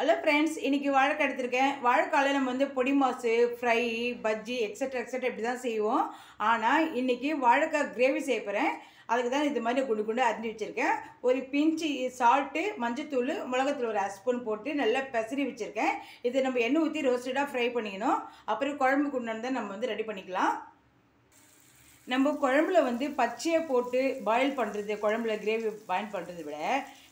Hello friends, இன்றைக்கி வாழைக்காய் எடுத்திருக்கேன். வாழைக்காயில் நம்ம வந்து பொடி மாசு, ஃப்ரை, பஜ்ஜி எக்ஸட்ரா இப்படி தான் செய்வோம். ஆனால் இன்றைக்கி வாழைக்காய் கிரேவி செய்ய போகிறேன். அதுக்கு தான் இது மாதிரி குண்டு குண்டு அரிஞ்சு வச்சுருக்கேன். ஒரு பிஞ்சு சால்ட்டு, மஞ்சத்தூள், மிளகாத்தூள் ஒரு 1 ஸ்பூன் போட்டு நல்லா பெசரி வச்சுருக்கேன். இதை நம்ம எண்ணெய் ஊற்றி ரோஸ்டடாக ஃப்ரை பண்ணிக்கணும். அப்புறம் குழம்புக்கு உண்டானதை நம்ம வந்து ரெடி பண்ணிக்கலாம். நம்ம குழம்புல வந்து பச்சையை போட்டு பாயில் பண்ணுறது, குழம்புல கிரேவி பாயில் பண்ணுறதை விட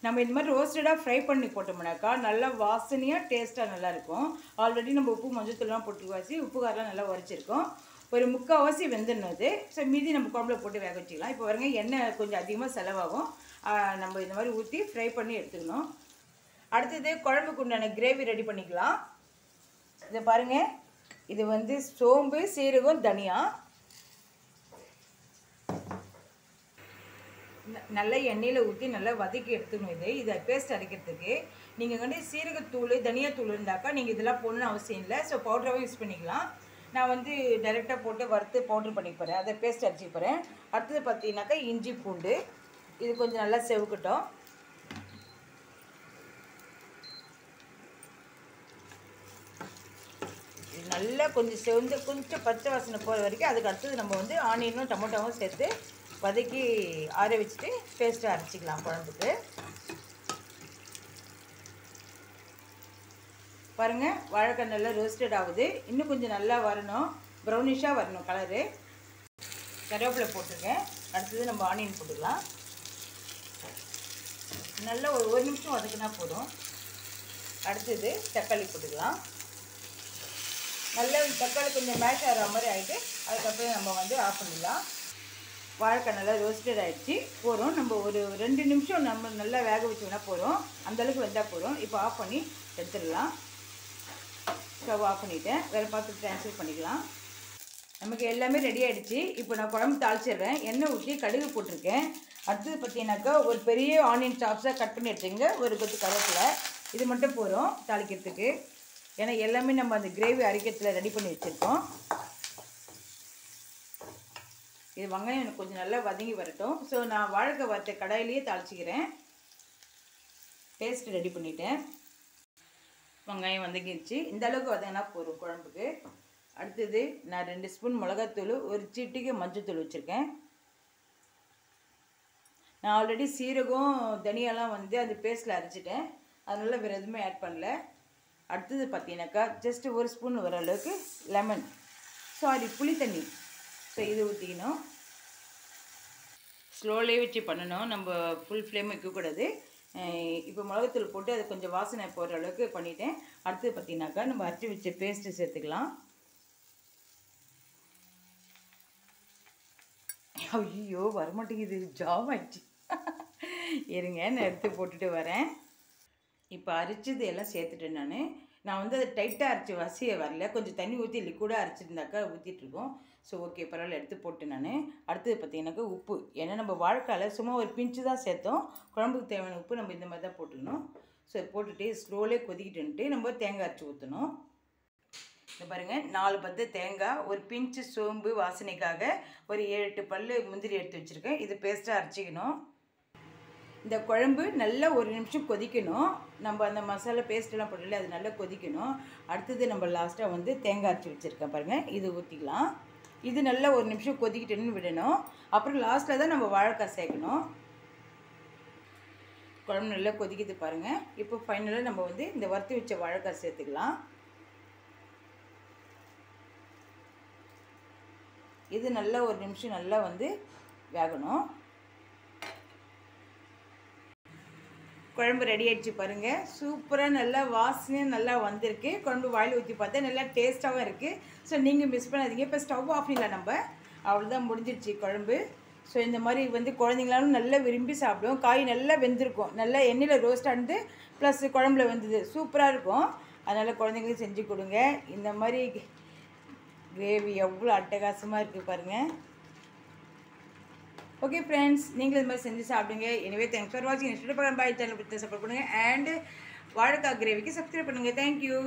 நம்ம இந்த மாதிரி ரோஸ்டடாக ஃப்ரை பண்ணி போட்டோம்னாக்கா நல்லா வாசனையாக டேஸ்ட்டாக நல்லாயிருக்கும். ஆல்ரெடி நம்ம உப்பு மஞ்சத்தூள்லாம் போட்டு உப்பு காரெலாம் நல்லா உரைச்சிருக்கோம். ஒரு 3/4 வெந்துடணும் அது. ஸோ மீதி நம்ம குழம்புல போட்டு வேக வச்சுக்கலாம். இப்போ பாருங்க, எண்ணெய் கொஞ்சம் அதிகமாக செலவாகும். நம்ம இந்த மாதிரி ஊற்றி ஃப்ரை பண்ணி எடுத்துக்கணும். அடுத்தது குழம்புக்கு உண்டான கிரேவி ரெடி பண்ணிக்கலாம். இதை பாருங்கள், இது வந்து சோம்பு, சீரகம், தனியா நல்லா எண்ணெயில் ஊற்றி நல்லா வதக்கி எடுத்துக்கணும். இதை பேஸ்ட் அரைக்கிறதுக்கு நீங்கள் வந்து சீரகத்தூள், தனியாத்தூள் இருந்தாக்கா நீங்கள் இதெல்லாம் போடணும்னு அவசியம் இல்லை. ஸோ பவுடராகவும் யூஸ் பண்ணிக்கலாம். நான் வந்து டைரெக்டாக போட்டு வறுத்து பவுட்ரு பண்ணிக்க போகிறேன், அதை பேஸ்ட் அரைச்சி போகிறேன். அடுத்தது பார்த்தீங்கன்னாக்கா இஞ்சி பூண்டு, இது கொஞ்சம் நல்லா செவக்கட்டும். இது நல்லா கொஞ்சம் செவந்து கொஞ்சம் பச்சை வாசனை போகிற வரைக்கும், அதுக்கு அடுத்தது நம்ம வந்து ஆனியனும் டொமேட்டோவும் சேர்த்து வதக்கி ஆற வச்சுட்டு பேஸ்ட்டாக அரைச்சிக்கலாம் குழம்புக்கு. பாருங்கள், வாழைக்காய் நல்லா ரோஸ்டட் ஆகுது. இன்னும் கொஞ்சம் நல்லா வரணும், ப்ரௌனிஷாக வரணும் கலரு. கருவேப்பிலை போட்டிருக்கேன். அடுத்தது நம்ம ஆனியன் போட்டுக்கலாம். நல்லா ஒரு நிமிஷம் வதக்கினா போதும். அடுத்தது தக்காளி போட்டுக்கலாம். நல்லா தக்காளி கொஞ்சம் மேஷ் ஆகிற மாதிரி ஆகிட்டு அதுக்கப்புறம் நம்ம வந்து ஆஃப் பண்ணிடலாம். வாழைக்காய் நல்லா ரோஸ்டட் ஆகிடுச்சு. போகிறோம், நம்ம ஒரு 2 நிமிஷம் நம்ம நல்லா வேக வச்சோம்னா போகிறோம். அந்தளவுக்கு வெந்தால் போகிறோம். இப்போ ஆஃப் பண்ணி எடுத்துடலாம். ஸ்டவ் ஆஃப் பண்ணிவிட்டேன். வேறு பார்த்து ட்ரான்ஸ்ஃபர் பண்ணிக்கலாம். நமக்கு எல்லாமே ரெடி ஆகிடுச்சு. இப்போ நான் குழம்பு தாளிச்சிடுறேன். எண்ணெய் ஊற்றி கடுகு போட்டிருக்கேன். அடுத்தது பார்த்தீங்கன்னாக்கா ஒரு பெரிய ஆனியன் சாப்ஸாக கட் பண்ணி எடுத்துங்க, ஒரு கொத்து கருவேப்பிலை. இது மட்டும் போகிறோம் தாளிக்கிறதுக்கு. ஏன்னா எல்லாமே நம்ம அந்த கிரேவி அரைக்கிறதுல ரெடி பண்ணி வச்சுருக்கோம். இது வெங்காயம் எனக்கு கொஞ்சம் நல்லா வதங்கி வரட்டும். ஸோ நான் வாழைக்காய் வறுத்த கடாயிலேயே தாளிச்சிக்கிறேன். பேஸ்ட் ரெடி பண்ணிட்டேன். வெங்காயம் வதங்கிடுச்சு. இந்த அளவுக்கு வதங்கினா போதும் குழம்புக்கு. அடுத்தது நான் 2 ஸ்பூன் மிளகாத்தூள், ஒரு சிட்டிக்கு மஞ்சத்தூள் வச்சுருக்கேன். நான் ஆல்ரெடி சீரகம், தனியாலாம் வந்து அந்த பேஸ்ட்டில் அரைச்சிட்டேன். அதனால வேறு எதுவுமே ஆட் பண்ணல. அடுத்தது பார்த்தீங்கன்னாக்கா ஜஸ்ட் 1 ஸ்பூன் வர அளவுக்கு புளி தண்ணி. ஸோ இது ஊற்றிக்கணும். ஸ்லோலேயே வச்சு பண்ணணும், நம்ம ஃபுல் ஃப்ளேம் வைக்கக்கூடாது. இப்போ மிளகுத்தூள் போட்டு அது கொஞ்சம் வாசனை போகிற அளவுக்கு பண்ணிவிட்டேன். அடுத்தது பார்த்தீங்கன்னாக்கா நம்ம அரைச்சி வச்ச பேஸ்ட்டு சேர்த்துக்கலாம். ஐயோ வரமாட்டேங்குது, ஜாம் ஆயிடுச்சு. இருங்க, நான் எடுத்து போட்டுட்டு வரேன். இப்போ அரைச்சது எல்லாம் சேர்த்துட்டேன். நான் வந்து அதை டைட்டாக அரைச்சி வசிய வரல, கொஞ்சம் தண்ணி ஊற்றி லிக்விடாக அரைச்சிருந்தாக்கா ஊற்றிட்டுருக்கோம். ஸோ ஓகே, பரவாயில்ல, எடுத்து போட்டு அடுத்தது பார்த்தீங்கன்னாக்கா உப்பு. ஏன்னா நம்ம வாழைக்காயில் சும்மா ஒரு பிஞ்சு தான் சேர்த்தோம். குழம்புக்கு தேவையான உப்பு நம்ம இந்த மாதிரி தான் போட்டுக்கணும். ஸோ போட்டுட்டு ஸ்லோலே கொதிக்கிட்டுன்ட்டு நம்ம தேங்காய் அரைச்சி ஊற்றணும். இந்த பாருங்கள், 4 பத்து தேங்காய், ஒரு பிஞ்சு சோம்பு வாசனைக்காக, ஒரு 7-8 பல் முந்திரி எடுத்து வச்சுருக்கேன். இது பேஸ்ட்டாக அரைச்சிக்கணும். இந்த குழம்பு நல்லா 1 நிமிஷம் கொதிக்கணும். நம்ம அந்த மசாலா பேஸ்ட்டெல்லாம் போடல, அது நல்லா கொதிக்கணும். அடுத்தது நம்ம லாஸ்ட்டாக வந்து தேங்காய் அரைச்சி வச்சுருக்கேன் பாருங்கள், இது ஊற்றிக்கலாம். இது நல்லா 1 நிமிஷம் கொதிக்கிட்டுன்னு விடணும். அப்புறம் லாஸ்ட்டில் தான் நம்ம வாழைக்காய் சேர்க்கணும். குழம்பு நல்லா கொதிக்குது பாருங்கள். இப்போ ஃபைனலாக நம்ம வந்து இந்த வறுத்து வச்ச வாழைக்காய் சேர்த்துக்கலாம். இது நல்லா 1 நிமிஷம் நல்லா வந்து வேகணும். குழம்பு ரெடி ஆகிடுச்சு பாருங்கள். சூப்பராக நல்லா வாசனையும் நல்லா வந்திருக்கு. குழம்பு வாயில் ஊற்றி பார்த்தா நல்லா டேஸ்ட்டாகவும் இருக்குது. ஸோ நீங்கள் மிஸ் பண்ணாதீங்க. இப்போ ஸ்டவ் ஆஃப் பண்ணலாம் நம்ம. அவ்வளோதான், முடிஞ்சிடுச்சு குழம்பு. ஸோ இந்த மாதிரி வந்து குழந்தைங்களாலும் நல்லா விரும்பி சாப்பிடுவோம். காய் நல்லா வெந்திருக்கும், நல்லா எண்ணெயில் ரோஸ்ட் ஆனது ப்ளஸ் குழம்புல வெந்தது சூப்பராக இருக்கும். அதனால் குழந்தைங்களுக்கு செஞ்சு கொடுங்க. இந்த மாதிரி கிரேவி எவ்வளோ அட்டகாசமாக இருக்குது பாருங்கள். ஓகே ஃப்ரெண்ட்ஸ், நீங்களும் இது மாதிரி செஞ்சு சாப்பிடுங்க. எனவே தேங்க்ஸ் ஃபார் வாட்சிங். நெக்ஸ்ட் பக்கம் பாய் சேனல் பற்றி சப்போர்ட் பண்ணுங்கள். அண்ட் வாழைக்காய் கிரேவிக்கு சப்ஸ்கிரைப் பண்ணுங்கள். தேங்க்யூ.